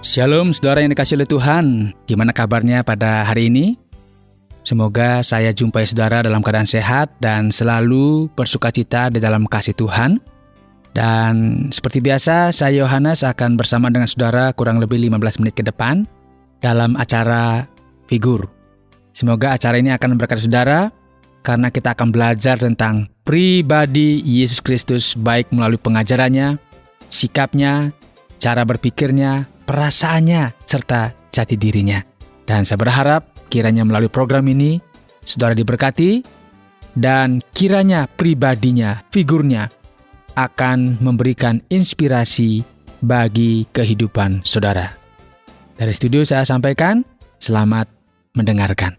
Shalom saudara yang dikasihi oleh Tuhan. Gimana kabarnya pada hari ini? Semoga saya jumpai saudara dalam keadaan sehat dan selalu bersukacita di dalam kasih Tuhan. Dan seperti biasa, saya Yohanes akan bersama dengan saudara kurang lebih 15 menit ke depan dalam acara Figur. Semoga acara ini akan memberkati saudara karena kita akan belajar tentang pribadi Yesus Kristus, baik melalui pengajarannya, sikapnya, cara berpikirnya, perasaannya, serta jati dirinya. Dan saya berharap kiranya melalui program ini, saudara diberkati, dan kiranya pribadinya, figurnya, akan memberikan inspirasi bagi kehidupan saudara. Dari studio saya sampaikan, selamat mendengarkan.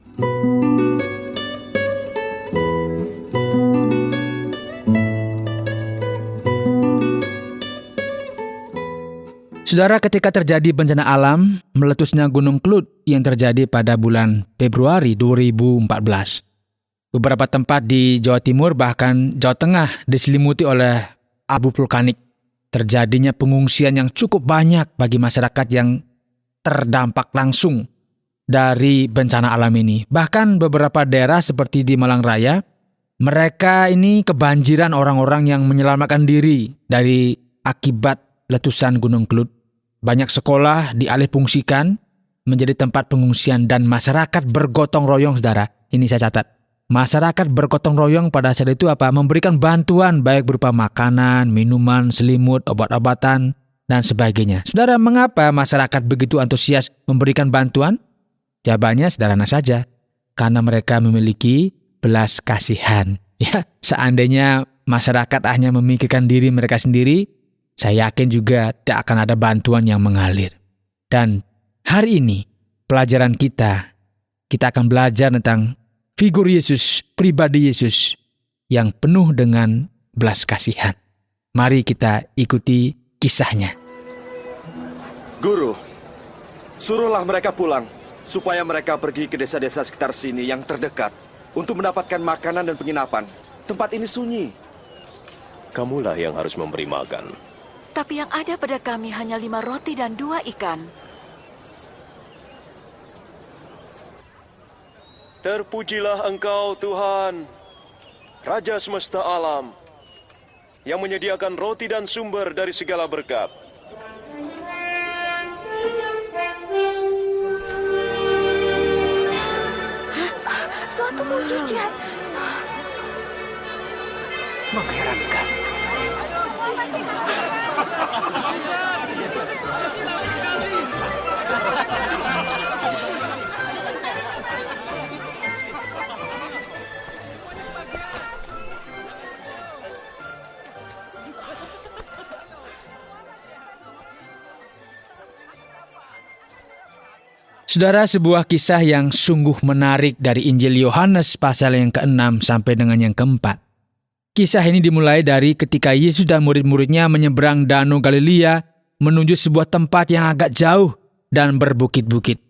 Saudara, ketika terjadi bencana alam, meletusnya Gunung Kelut yang terjadi pada bulan Februari 2014. Beberapa tempat di Jawa Timur bahkan Jawa Tengah diselimuti oleh abu vulkanik. Terjadinya pengungsian yang cukup banyak bagi masyarakat yang terdampak langsung dari bencana alam ini. Bahkan beberapa daerah seperti di Malang Raya, mereka ini kebanjiran orang-orang yang menyelamatkan diri dari akibat letusan Gunung Kelut. Banyak sekolah dialihfungsikan menjadi tempat pengungsian dan masyarakat bergotong royong, saudara. Ini saya catat. Masyarakat bergotong royong pada saat itu memberikan bantuan baik berupa makanan, minuman, selimut, obat-obatan, dan sebagainya. Saudara, mengapa masyarakat begitu antusias memberikan bantuan? Jawabannya sederhana saja. Karena mereka memiliki belas kasihan. Ya, seandainya masyarakat hanya memikirkan diri mereka sendiri, saya yakin juga tidak akan ada bantuan yang mengalir. Dan hari ini, pelajaran kita akan belajar tentang figur Yesus, pribadi Yesus, yang penuh dengan belas kasihan. Mari kita ikuti kisahnya. Guru, suruhlah mereka pulang, supaya mereka pergi ke desa-desa sekitar sini yang terdekat, untuk mendapatkan makanan dan penginapan. Tempat ini sunyi. Kamulah yang harus memberi makan. Tapi yang ada pada kami hanya 5 roti dan 2 ikan. Terpujilah Engkau, Tuhan, Raja semesta alam, yang menyediakan roti dan sumber dari segala berkat. Suatu mukjizat. Mengherankan. Saudara, sebuah kisah yang sungguh menarik dari Injil Yohanes pasal yang ke-6 sampai dengan yang ke-4. Kisah ini dimulai dari ketika Yesus dan murid-muridnya menyeberang Danau Galilea menuju sebuah tempat yang agak jauh dan berbukit-bukit.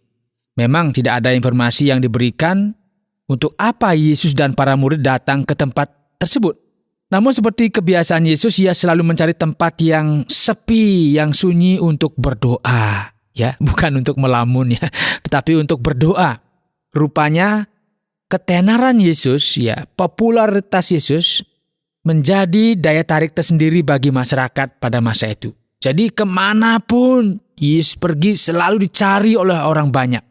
Memang tidak ada informasi yang diberikan untuk apa Yesus dan para murid datang ke tempat tersebut. Namun seperti kebiasaan Yesus, ia selalu mencari tempat yang sepi, yang sunyi untuk berdoa. Ya, bukan untuk melamun ya, tetapi untuk berdoa. Rupanya ketenaran Yesus, ya, popularitas Yesus menjadi daya tarik tersendiri bagi masyarakat pada masa itu. Jadi kemanapun Yesus pergi selalu dicari oleh orang banyak.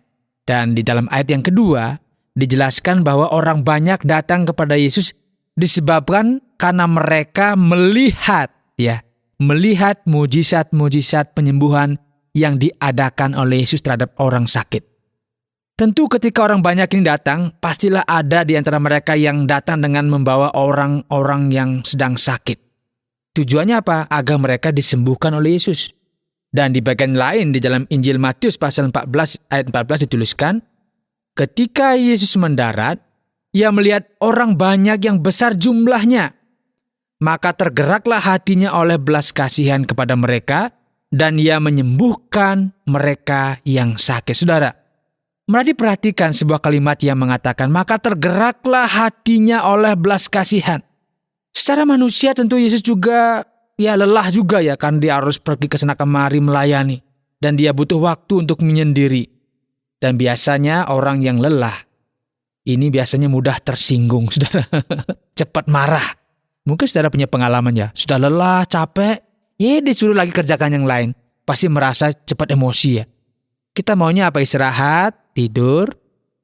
Dan di dalam ayat yang kedua dijelaskan bahwa orang banyak datang kepada Yesus disebabkan karena mereka melihat mujizat-mujizat penyembuhan yang diadakan oleh Yesus terhadap orang sakit. Tentu ketika orang banyak ini datang, pastilah ada di antara mereka yang datang dengan membawa orang-orang yang sedang sakit. Tujuannya apa? Agar mereka disembuhkan oleh Yesus. Dan di bagian lain di dalam Injil Matius pasal 14 ayat 14 dituliskan, ketika Yesus mendarat, ia melihat orang banyak yang besar jumlahnya. Maka tergeraklah hatinya oleh belas kasihan kepada mereka, dan ia menyembuhkan mereka yang sakit. Saudara, mari perhatikan sebuah kalimat yang mengatakan, maka tergeraklah hatinya oleh belas kasihan. Secara manusia tentu Yesus juga lelah juga ya, kan dia harus pergi ke sana kemari melayani. dan dia butuh waktu untuk menyendiri. Dan biasanya orang yang lelah, ini biasanya mudah tersinggung, saudara. Cepat marah. Mungkin saudara punya pengalaman ya, sudah lelah, capek, disuruh lagi kerjakan yang lain. Pasti merasa cepat emosi ya. Kita maunya apa? Istirahat, tidur,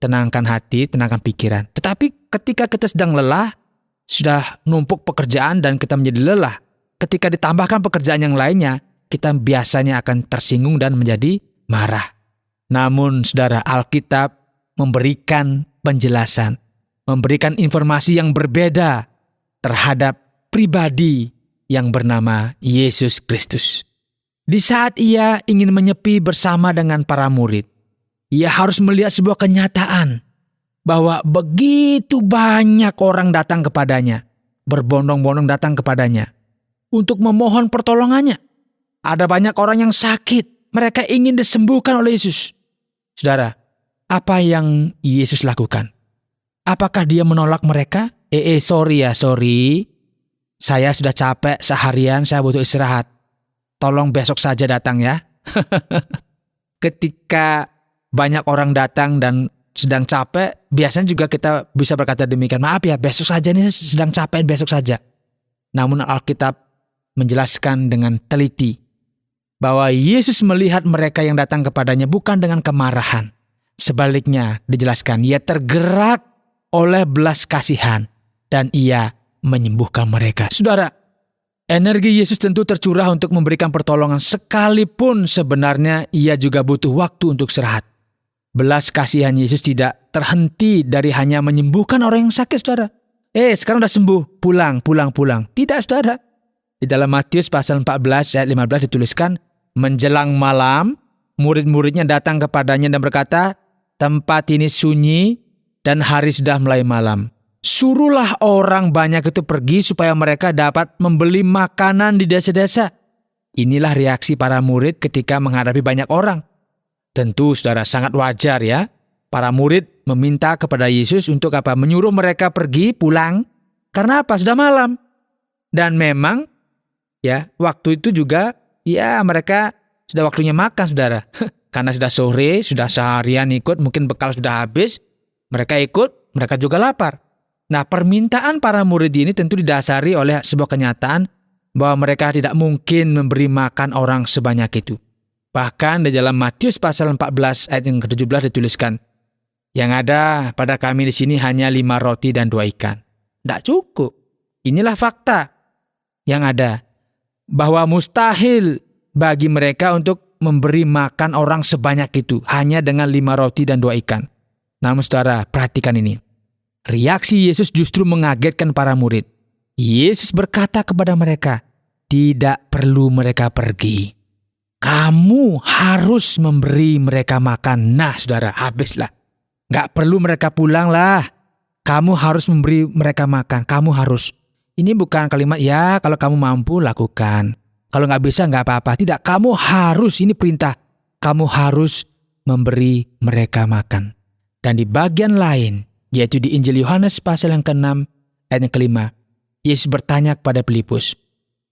tenangkan hati, tenangkan pikiran. Tetapi ketika kita sedang lelah, sudah numpuk pekerjaan dan kita menjadi lelah, ketika ditambahkan pekerjaan yang lainnya, kita biasanya akan tersinggung dan menjadi marah. Namun saudara, Alkitab memberikan penjelasan, memberikan informasi yang berbeda terhadap pribadi yang bernama Yesus Kristus. Di saat ia ingin menyepi bersama dengan para murid, ia harus melihat sebuah kenyataan bahwa begitu banyak orang datang kepadanya, berbondong-bondong datang kepadanya untuk memohon pertolongannya. Ada banyak orang yang sakit, mereka ingin disembuhkan oleh Yesus. Saudara, apa yang Yesus lakukan? Apakah dia menolak mereka? Sorry. Saya sudah capek seharian, saya butuh istirahat. Tolong besok saja datang ya. Ketika banyak orang datang dan sedang capek, biasanya juga kita bisa berkata demikian. Maaf ya, besok saja nih, sedang capek, besok saja. Namun Alkitab menjelaskan dengan teliti bahwa Yesus melihat mereka yang datang kepadanya bukan dengan kemarahan. Sebaliknya dijelaskan, ia tergerak oleh belas kasihan dan ia menyembuhkan mereka. Saudara, energi Yesus tentu tercurah untuk memberikan pertolongan sekalipun sebenarnya ia juga butuh waktu untuk istirahat. Belas kasihan Yesus tidak terhenti dari hanya menyembuhkan orang yang sakit, saudara. Sekarang udah sembuh, pulang. Tidak, saudara. Di dalam Matius pasal 14 ayat 15 dituliskan, menjelang malam, murid-muridnya datang kepadanya dan berkata, tempat ini sunyi dan hari sudah mulai malam. Suruhlah orang banyak itu pergi supaya mereka dapat membeli makanan di desa-desa. Inilah reaksi para murid ketika menghadapi banyak orang. Tentu saudara sangat wajar ya, para murid meminta kepada Yesus untuk apa? Menyuruh mereka pergi pulang. Karena apa? Sudah malam. Dan memang ya, waktu itu juga ya mereka sudah waktunya makan, saudara. Karena sudah sore, sudah seharian ikut, mungkin bekal sudah habis. Mereka ikut, mereka juga lapar. Nah, permintaan para murid ini tentu didasari oleh sebuah kenyataan bahwa mereka tidak mungkin memberi makan orang sebanyak itu. Bahkan di dalam Matius pasal 14 ayat yang ke-17 dituliskan, yang ada pada kami di sini hanya 5 roti dan 2 ikan. Tidak cukup. Inilah fakta yang ada. Bahwa mustahil bagi mereka untuk memberi makan orang sebanyak itu hanya dengan 5 roti dan 2 ikan. Namun saudara, perhatikan ini. Reaksi Yesus justru mengagetkan para murid. Yesus berkata kepada mereka, tidak perlu mereka pergi. Kamu harus memberi mereka makan. Nah saudara, habislah. Gak perlu mereka pulang lah. Kamu harus memberi mereka makan. Kamu harus. Ini bukan kalimat, ya kalau kamu mampu lakukan. Kalau gak bisa gak apa-apa. Tidak, kamu harus. Ini perintah. Kamu harus memberi mereka makan. Dan di bagian lain, yaitu di Injil Yohanes pasal yang ke-6 ayat yang ke-5, Yesus bertanya kepada Filipus,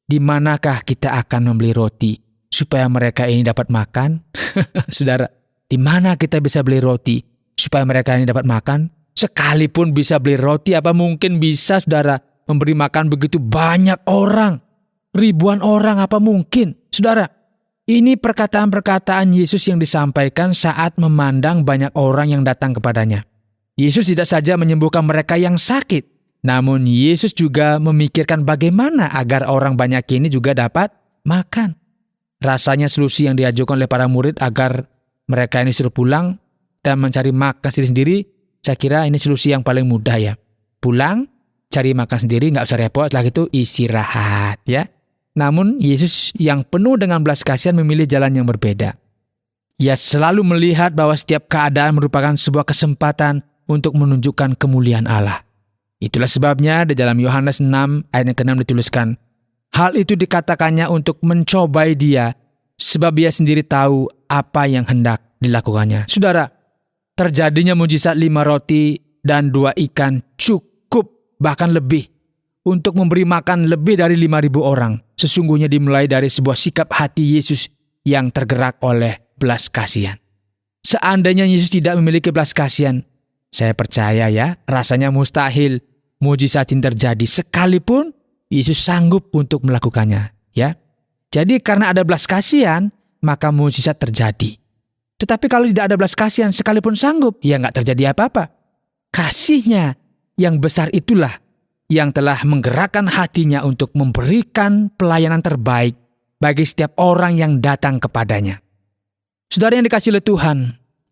di manakah kita akan membeli roti supaya mereka ini dapat makan? Saudara, di mana kita bisa beli roti supaya mereka ini dapat makan? Sekalipun bisa beli roti, apa mungkin bisa saudara memberi makan begitu banyak orang? Ribuan orang, apa mungkin? Saudara, ini perkataan-perkataan Yesus yang disampaikan saat memandang banyak orang yang datang kepadanya. Yesus tidak saja menyembuhkan mereka yang sakit, namun Yesus juga memikirkan bagaimana agar orang banyak ini juga dapat makan. Rasanya solusi yang diajukan oleh para murid agar mereka ini suruh pulang dan mencari makan sendiri, saya kira ini solusi yang paling mudah ya. Pulang, cari makan sendiri, nggak usah repot, setelah itu istirahat ya. Namun Yesus yang penuh dengan belas kasihan memilih jalan yang berbeda. Ia selalu melihat bahwa setiap keadaan merupakan sebuah kesempatan untuk menunjukkan kemuliaan Allah. Itulah sebabnya di dalam Yohanes 6 ayat yang ke-6 dituliskan, hal itu dikatakannya untuk mencobai dia, sebab ia sendiri tahu apa yang hendak dilakukannya. Saudara, terjadinya mujizat 5 roti dan 2 ikan cukup, bahkan lebih, untuk memberi makan lebih dari 5.000 orang. Sesungguhnya dimulai dari sebuah sikap hati Yesus yang tergerak oleh belas kasihan. Seandainya Yesus tidak memiliki belas kasihan, saya percaya ya, rasanya mustahil mujizat yang terjadi sekalipun Yesus sanggup untuk melakukannya, ya. Jadi karena ada belas kasihan, maka mujizat terjadi. Tetapi kalau tidak ada belas kasihan sekalipun sanggup, ya nggak terjadi apa-apa. Kasihnya yang besar itulah yang telah menggerakkan hatinya untuk memberikan pelayanan terbaik bagi setiap orang yang datang kepadanya. Saudara yang dikasihi oleh Tuhan,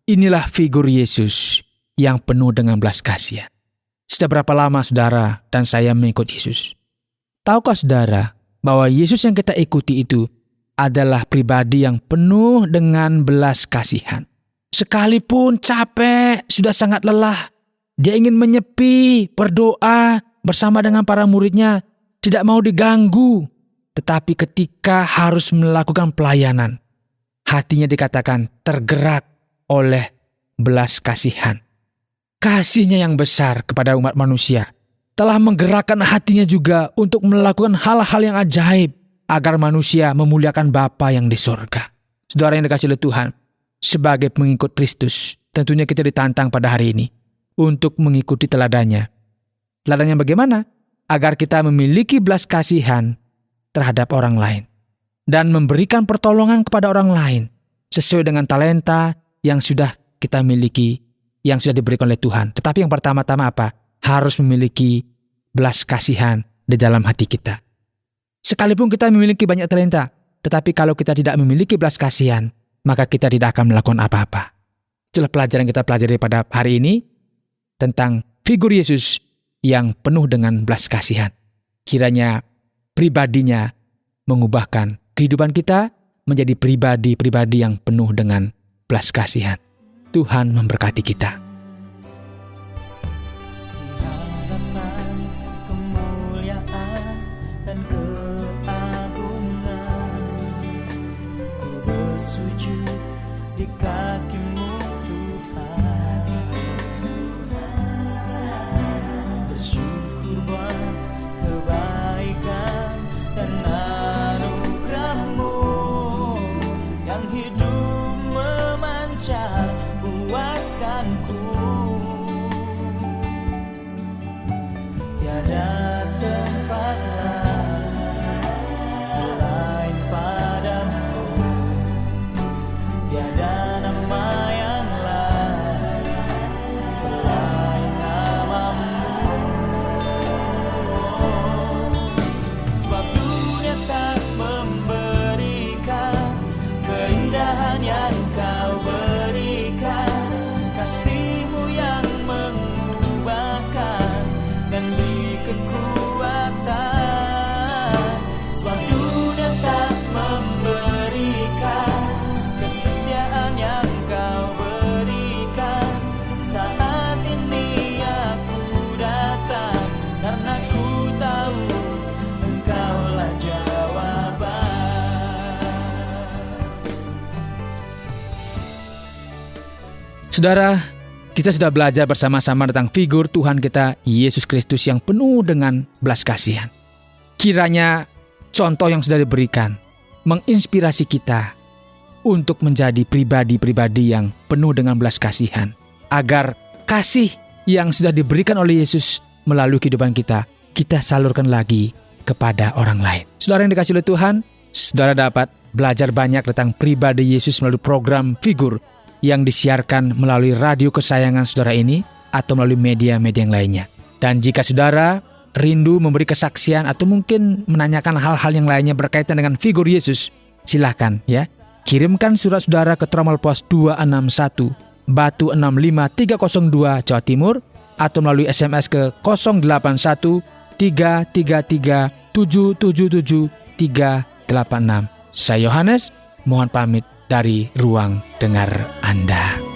inilah figur Yesus yang penuh dengan belas kasihan. Sudah berapa lama saudara dan saya mengikut Yesus? Tahukah saudara bahwa Yesus yang kita ikuti itu adalah pribadi yang penuh dengan belas kasihan. Sekalipun capek, sudah sangat lelah, dia ingin menyepi, berdoa bersama dengan para muridnya, tidak mau diganggu. Tetapi ketika harus melakukan pelayanan, hatinya dikatakan tergerak oleh belas kasihan. Kasihnya yang besar kepada umat manusia telah menggerakkan hatinya juga untuk melakukan hal-hal yang ajaib agar manusia memuliakan Bapa yang di surga. Saudara yang dikasihi oleh Tuhan, sebagai pengikut Kristus, tentunya kita ditantang pada hari ini untuk mengikuti teladannya. Teladannya bagaimana? Agar kita memiliki belas kasihan terhadap orang lain dan memberikan pertolongan kepada orang lain sesuai dengan talenta yang sudah kita miliki, yang sudah diberikan oleh Tuhan. Tetapi yang pertama-tama apa? Harus memiliki belas kasihan di dalam hati kita. Sekalipun kita memiliki banyak talenta, tetapi kalau kita tidak memiliki belas kasihan, maka kita tidak akan melakukan apa-apa. Itulah pelajaran kita pelajari pada hari ini tentang figur Yesus yang penuh dengan belas kasihan. Kiranya pribadinya mengubahkan kehidupan kita menjadi pribadi-pribadi yang penuh dengan belas kasihan. Tuhan memberkati kita. Kemuliaan dan keagungan, ku bersujud di kaki-Mu Tuhan, bersyukur buat kebaikan dan anugerah-Mu yang hidup memancar puaskanku. Tiada tempat lain selain padamu, tiada nama yang lain selain nama-Mu. Sebab dunia tak memberikan keindahan yang Kau berikan, kasih-Mu yang mengubahkan dan beri kekuatan. Sebab dunia tak memberikan kesetiaan yang Kau berikan. Saat ini aku datang karena ku tahu Engkaulah jawaban. Saudara, kita sudah belajar bersama-sama tentang figur Tuhan kita, Yesus Kristus yang penuh dengan belas kasihan. Kiranya contoh yang sudah diberikan menginspirasi kita untuk menjadi pribadi-pribadi yang penuh dengan belas kasihan, agar kasih yang sudah diberikan oleh Yesus melalui kehidupan kita salurkan lagi kepada orang lain. Saudara yang dikasihi oleh Tuhan, saudara dapat belajar banyak tentang pribadi Yesus melalui program Figur yang disiarkan melalui radio kesayangan saudara ini atau melalui media-media yang lainnya. Dan jika saudara rindu memberi kesaksian atau mungkin menanyakan hal-hal yang lainnya berkaitan dengan figur Yesus, silakan ya. Kirimkan surat saudara ke Tromol Pos 261 Batu 65302 Jawa Timur atau melalui SMS ke 081 333 777 386. Saya Yohanes, mohon pamit dari ruang dengar Anda.